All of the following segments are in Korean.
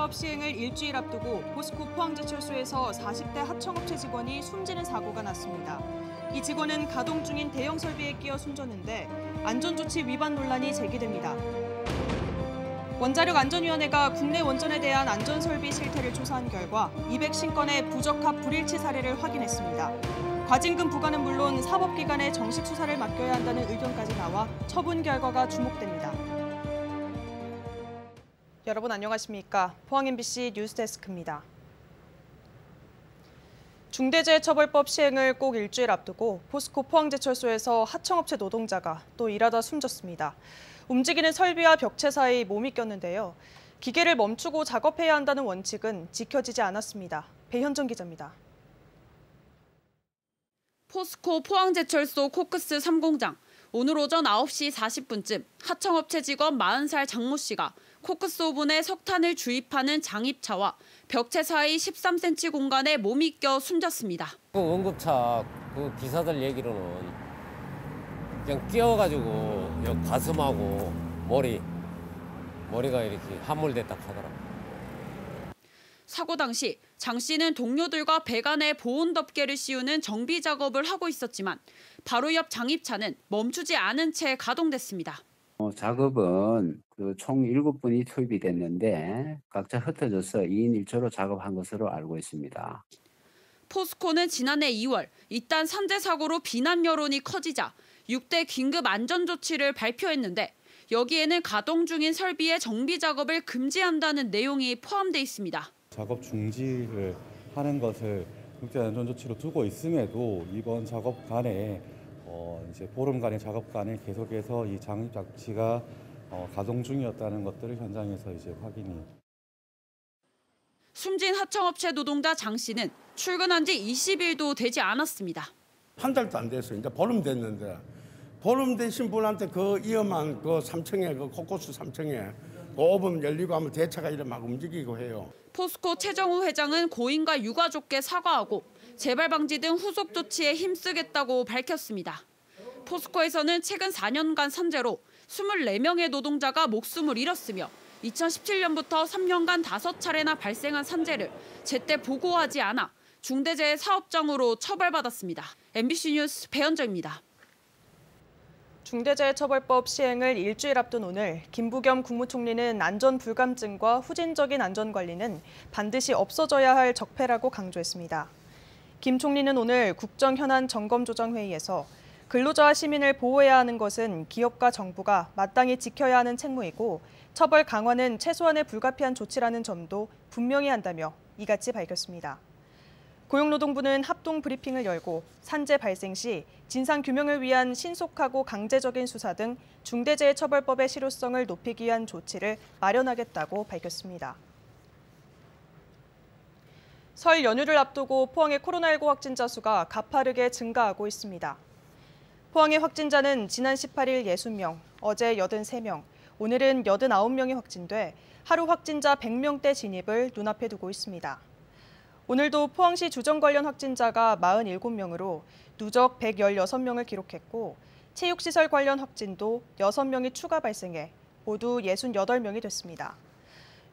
처벌법 시행을 일주일 앞두고 포스코 포항제철소에서 40대 하청업체 직원이 숨지는 사고가 났습니다. 이 직원은 가동 중인 대형 설비에 끼어 숨졌는데 안전조치 위반 논란이 제기됩니다. 원자력안전위원회가 국내 원전에 대한 안전설비 실태를 조사한 결과 250건의 부적합 불일치 사례를 확인했습니다. 과징금 부과는 물론 사법기관에 정식 수사를 맡겨야 한다는 의견까지 나와 처분 결과가 주목됩니다. 여러분 안녕하십니까? 포항 MBC 뉴스데스크입니다. 중대재해처벌법 시행을 꼭 일주일 앞두고 포스코 포항제철소에서 하청업체 노동자가 또 일하다 숨졌습니다. 움직이는 설비와 벽체 사이 몸이 꼈는데요. 기계를 멈추고 작업해야 한다는 원칙은 지켜지지 않았습니다. 배현정 기자입니다. 포스코 포항제철소 코크스 3공장. 오늘 오전 9시 40분쯤 하청업체 직원 40살 장모 씨가 코크스 오븐에 석탄을 주입하는 장입차와 벽체 사이 13cm 공간에 몸이 껴 숨졌습니다. 그 응급차 그 기사들 얘기로는 그냥 끼어가지고 가슴하고 머리가 이렇게 함몰됐다 하더라고요. 사고 당시 장 씨는 동료들과 배관에 보온 덮개를 씌우는 정비 작업을 하고 있었지만 바로 옆 장입차는 멈추지 않은 채 가동됐습니다. 작업은 총 7분이 투입이 됐는데 각자 흩어져서 2인 1조로 작업한 것으로 알고 있습니다. 포스코는 지난해 2월 이딴 산재 사고로 비난 여론이 커지자 6대 긴급 안전조치를 발표했는데 여기에는 가동 중인 설비의 정비 작업을 금지한다는 내용이 포함돼 있습니다. 작업 중지를 하는 것을 국제 안전조치로 두고 있음에도 이번 작업간에 이제 보름간의 작업간에 계속해서 이 장입 장치가 가동 중이었다는 것들을 현장에서 이제 확인이. 숨진 하청업체 노동자 장 씨는 출근한 지 20일도 되지 않았습니다. 한 달도 안 됐어요. 이제 보름 됐는데 보름 되신 분한테 그 위험한 그 3층에 그 코코스 3층에 그 오븐 열리고 하면 대차가 이렇게 막 움직이고 해요. 포스코 최정우 회장은 고인과 유가족께 사과하고 재발 방지 등 후속 조치에 힘쓰겠다고 밝혔습니다. 포스코에서는 최근 4년간 산재로 24명의 노동자가 목숨을 잃었으며 2017년부터 3년간 5차례나 발생한 산재를 제때 보고하지 않아 중대재해 사업장으로 처벌받았습니다. MBC 뉴스 배현정입니다. 중대재해처벌법 시행을 일주일 앞둔 오늘 김부겸 국무총리는 안전불감증과 후진적인 안전관리는 반드시 없어져야 할 적폐라고 강조했습니다. 김 총리는 오늘 국정현안 점검조정회의에서 근로자와 시민을 보호해야 하는 것은 기업과 정부가 마땅히 지켜야 하는 책무이고 처벌 강화는 최소한의 불가피한 조치라는 점도 분명히 한다며 이같이 밝혔습니다. 고용노동부는 합동 브리핑을 열고 산재 발생 시 진상규명을 위한 신속하고 강제적인 수사 등 중대재해처벌법의 실효성을 높이기 위한 조치를 마련하겠다고 밝혔습니다. 설 연휴를 앞두고 포항의 코로나19 확진자 수가 가파르게 증가하고 있습니다. 포항의 확진자는 지난 18일 60명, 어제 83명, 오늘은 89명이 확진돼 하루 확진자 100명대 진입을 눈앞에 두고 있습니다. 오늘도 포항시 주정 관련 확진자가 47명으로 누적 116명을 기록했고 체육시설 관련 확진도 6명이 추가 발생해 모두 68명이 됐습니다.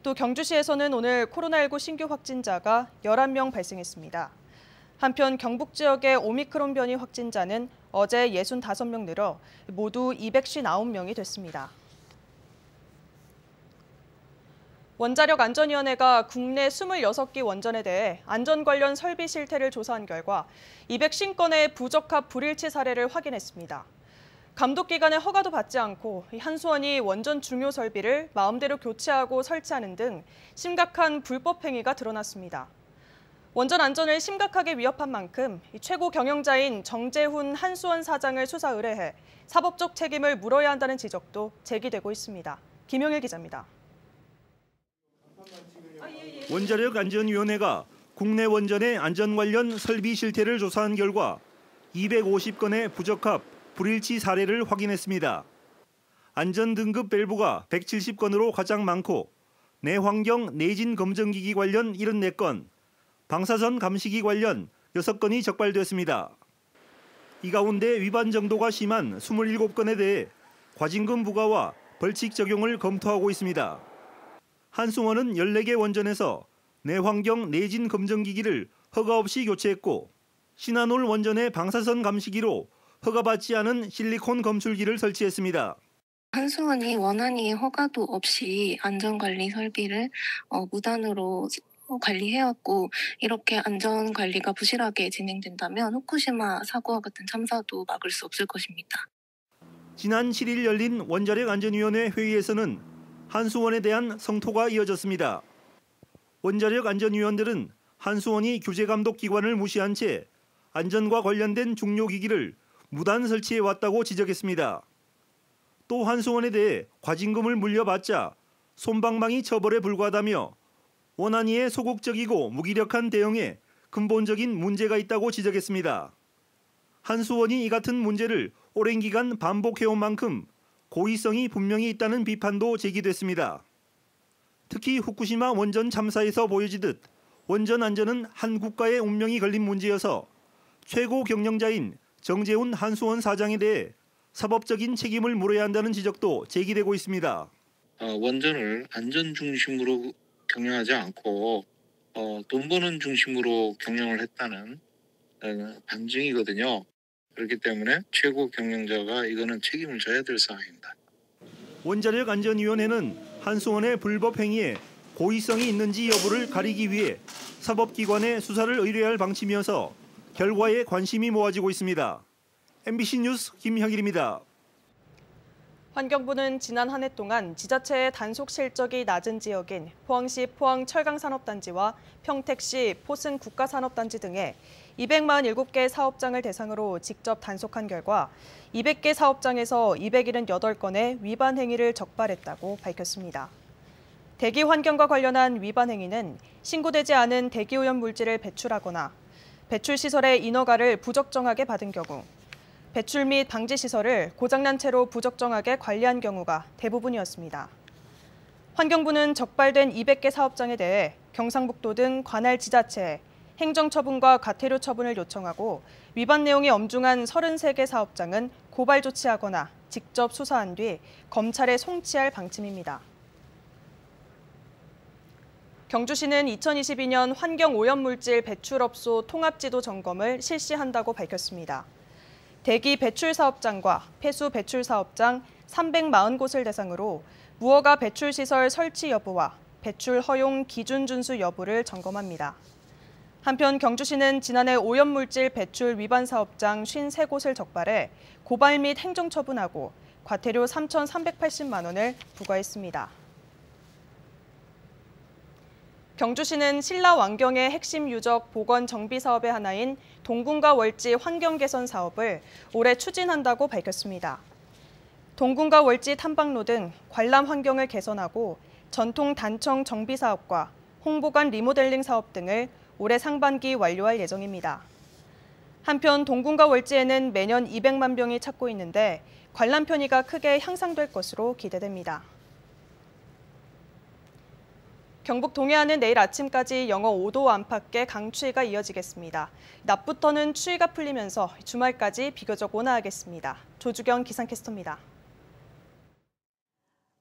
또 경주시에서는 오늘 코로나19 신규 확진자가 11명 발생했습니다. 한편 경북 지역의 오미크론 변이 확진자는 어제 65명 늘어 모두 259명이 됐습니다. 원자력안전위원회가 국내 26기 원전에 대해 안전 관련 설비 실태를 조사한 결과 250건의 부적합 불일치 사례를 확인했습니다. 감독기관의 허가도 받지 않고 한수원이 원전 중요 설비를 마음대로 교체하고 설치하는 등 심각한 불법 행위가 드러났습니다. 원전 안전을 심각하게 위협한 만큼 최고 경영자인 정재훈 한수원 사장을 수사 의뢰해 사법적 책임을 물어야 한다는 지적도 제기되고 있습니다. 김용일 기자입니다. 원자력안전위원회가 국내 원전의 안전 관련 설비 실태를 조사한 결과 250건의 부적합, 불일치 사례를 확인했습니다. 안전등급 밸브가 170건으로 가장 많고 내환경 내진 검정기기 관련 74건, 방사선 감시기 관련 6건이 적발됐습니다. 이 가운데 위반 정도가 심한 27건에 대해 과징금 부과와 벌칙 적용을 검토하고 있습니다. 한수원은 14개 원전에서 내환경 내진 검정기기를 허가 없이 교체했고 신한울 원전의 방사선 감시기로 허가받지 않은 실리콘 검출기를 설치했습니다. 한수원이 원안위 허가도 없이 안전관리 설비를 무단으로 관리해왔고 이렇게 안전관리가 부실하게 진행된다면 후쿠시마 사고와 같은 참사도 막을 수 없을 것입니다. 지난 7일 열린 원자력안전위원회 회의에서는 한수원에 대한 성토가 이어졌습니다. 원자력안전위원들은 한수원이 규제감독기관을 무시한 채 안전과 관련된 중요기기를 무단 설치해왔다고 지적했습니다. 또 한수원에 대해 과징금을 물려받자 솜방망이 처벌에 불과하다며 원안위의 소극적이고 무기력한 대응에 근본적인 문제가 있다고 지적했습니다. 한수원이 이 같은 문제를 오랜 기간 반복해온 만큼 고의성이 분명히 있다는 비판도 제기됐습니다. 특히 후쿠시마 원전 참사에서 보여지듯 원전 안전은 한 국가의 운명이 걸린 문제여서 최고 경영자인 정재훈 한수원 사장에 대해 사법적인 책임을 물어야 한다는 지적도 제기되고 있습니다. 원전을 안전 중심으로 경영하지 않고 돈 버는 중심으로 경영을 했다는 반증이거든요. 그렇기 때문에 최고 경영자가 이거는 책임을 져야 될 사항입니다. 원자력안전위원회는 한수원의 불법 행위에 고의성이 있는지 여부를 가리기 위해 사법기관에 수사를 의뢰할 방침이어서 결과에 관심이 모아지고 있습니다. MBC 뉴스 김형일입니다. 환경부는 지난 한 해 동안 지자체의 단속 실적이 낮은 지역인 포항시 포항철강산업단지와 평택시 포승 국가산업단지 등에 247개 사업장을 대상으로 직접 단속한 결과 200개 사업장에서 278건의 위반 행위를 적발했다고 밝혔습니다. 대기 환경과 관련한 위반 행위는 신고되지 않은 대기오염 물질을 배출하거나 배출 시설의 인허가를 부적정하게 받은 경우, 배출 및 방지 시설을 고장난 채로 부적정하게 관리한 경우가 대부분이었습니다. 환경부는 적발된 200개 사업장에 대해 경상북도 등 관할 지자체에 행정처분과 과태료 처분을 요청하고 위반 내용이 엄중한 33개 사업장은 고발 조치하거나 직접 수사한 뒤 검찰에 송치할 방침입니다. 경주시는 2022년 환경오염물질 배출업소 통합지도 점검을 실시한다고 밝혔습니다. 대기 배출 사업장과 폐수 배출 사업장 340곳을 대상으로 무허가 배출 시설 설치 여부와 배출 허용 기준 준수 여부를 점검합니다. 한편 경주시는 지난해 오염물질 배출 위반 사업장 53곳을 적발해 고발 및 행정처분하고 과태료 3,380만 원을 부과했습니다. 경주시는 신라 왕경의 핵심 유적 복원 정비 사업의 하나인 동궁과 월지 환경 개선 사업을 올해 추진한다고 밝혔습니다. 동궁과 월지 탐방로 등 관람 환경을 개선하고 전통 단청 정비 사업과 홍보관 리모델링 사업 등을 올해 상반기 완료할 예정입니다. 한편 동궁과 월지에는 매년 200만 병이 찾고 있는데 관람 편의가 크게 향상될 것으로 기대됩니다. 경북 동해안은 내일 아침까지 영하 5도 안팎의 강추위가 이어지겠습니다. 낮부터는 추위가 풀리면서 주말까지 비교적 온화하겠습니다. 조주경 기상캐스터입니다.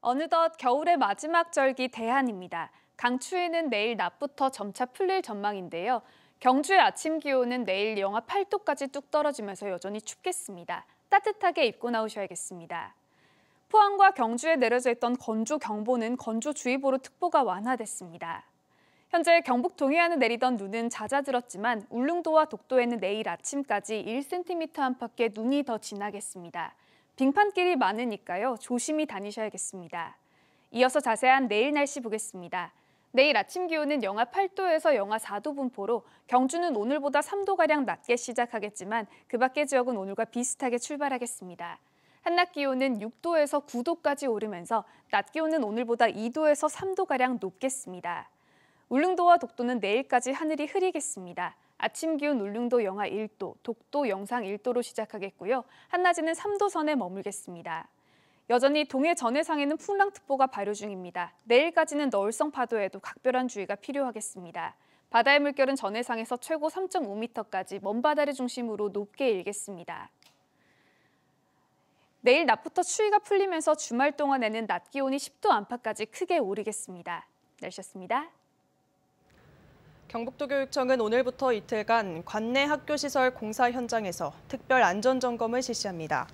어느덧 겨울의 마지막 절기 대한입니다. 강추위는 내일 낮부터 점차 풀릴 전망인데요. 경주의 아침 기온은 내일 영하 8도까지 뚝 떨어지면서 여전히 춥겠습니다. 따뜻하게 입고 나오셔야겠습니다. 포항과 경주에 내려져 있던 건조경보는 건조주의보로 특보가 완화됐습니다. 현재 경북 동해안에 내리던 눈은 잦아들었지만 울릉도와 독도에는 내일 아침까지 1cm 안팎의 눈이 더 지나겠습니다. 빙판길이 많으니까요. 조심히 다니셔야겠습니다. 이어서 자세한 내일 날씨 보겠습니다. 내일 아침 기온은 영하 8도에서 영하 4도 분포로 경주는 오늘보다 3도가량 낮게 시작하겠지만 그 밖의 지역은 오늘과 비슷하게 출발하겠습니다. 한낮 기온은 6도에서 9도까지 오르면서 낮 기온은 오늘보다 2도에서 3도가량 높겠습니다. 울릉도와 독도는 내일까지 하늘이 흐리겠습니다. 아침 기온 울릉도 영하 1도, 독도 영상 1도로 시작하겠고요. 한낮에는 3도 선에 머물겠습니다. 여전히 동해 전해상에는 풍랑특보가 발효 중입니다. 내일까지는 너울성 파도에도 각별한 주의가 필요하겠습니다. 바다의 물결은 전해상에서 최고 3.5m까지 먼바다를 중심으로 높게 일겠습니다. 내일 낮부터 추위가 풀리면서 주말 동안에는 낮 기온이 10도 안팎까지 크게 오르겠습니다. 날씨였습니다. 경북도 교육청은 오늘부터 이틀간 관내 학교시설 공사 현장에서 특별 안전점검을 실시합니다.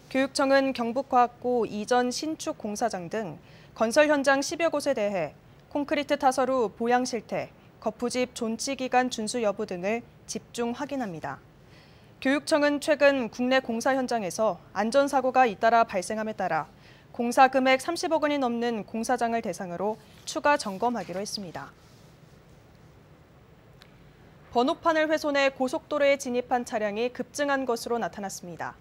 교육청은 경북과학고 이전 신축 공사장 등 건설 현장 10여 곳에 대해 콘크리트 타설 후 보양 실태, 거푸집 존치 기간 준수 여부 등을 집중 확인합니다. 교육청은 최근 국내 공사 현장에서 안전사고가 잇따라 발생함에 따라 공사 금액 30억 원이 넘는 공사장을 대상으로 추가 점검하기로 했습니다. 번호판을 훼손해 고속도로에 진입한 차량이 급증한 것으로 나타났습니다.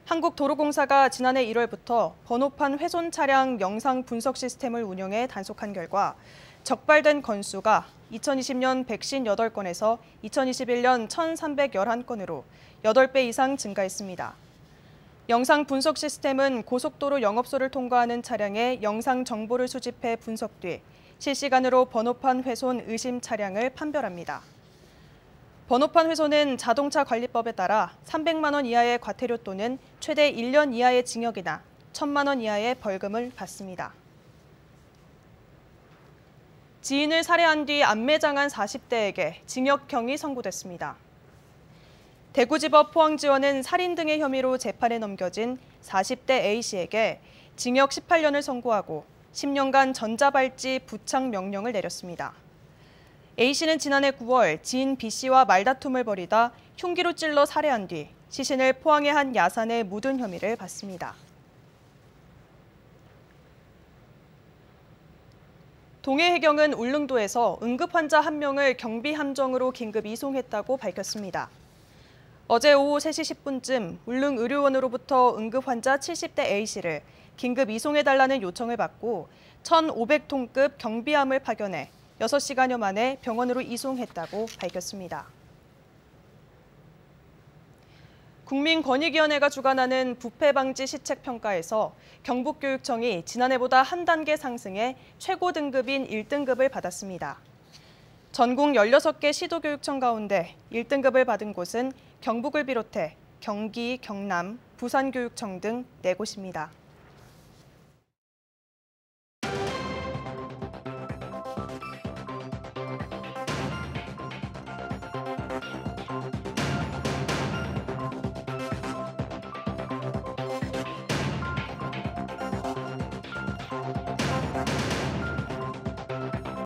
한국도로공사가 지난해 1월부터 번호판 훼손 차량 영상 분석 시스템을 운영해 단속한 결과 적발된 건수가 2020년 158건에서 2021년 1,311건으로 8배 이상 증가했습니다. 영상 분석 시스템은 고속도로 영업소를 통과하는 차량의 영상 정보를 수집해 분석 뒤 실시간으로 번호판 훼손 의심 차량을 판별합니다. 번호판 훼손은 자동차 관리법에 따라 300만 원 이하의 과태료 또는 최대 1년 이하의 징역이나 1,000만 원 이하의 벌금을 받습니다. 지인을 살해한 뒤 암매장한 40대에게 징역형이 선고됐습니다. 대구지법 포항지원은 살인 등의 혐의로 재판에 넘겨진 40대 A씨에게 징역 18년을 선고하고 10년간 전자발찌 부착 명령을 내렸습니다. A씨는 지난해 9월 지인 B씨와 말다툼을 벌이다 흉기로 찔러 살해한 뒤 시신을 포항의 한 야산에 묻은 혐의를 받습니다. 동해해경은 울릉도에서 응급환자 1명을 경비함정으로 긴급 이송했다고 밝혔습니다. 어제 오후 3시 10분쯤 울릉의료원으로부터 응급환자 70대 A씨를 긴급 이송해달라는 요청을 받고 1,500톤급 경비함을 파견해 6시간여 만에 병원으로 이송했다고 밝혔습니다. 국민권익위원회가 주관하는 부패방지 시책평가에서 경북교육청이 지난해보다 한 단계 상승해 최고 등급인 1등급을 받았습니다. 전국 16개 시도교육청 가운데 1등급을 받은 곳은 경북을 비롯해 경기, 경남, 부산교육청 등 4곳입니다.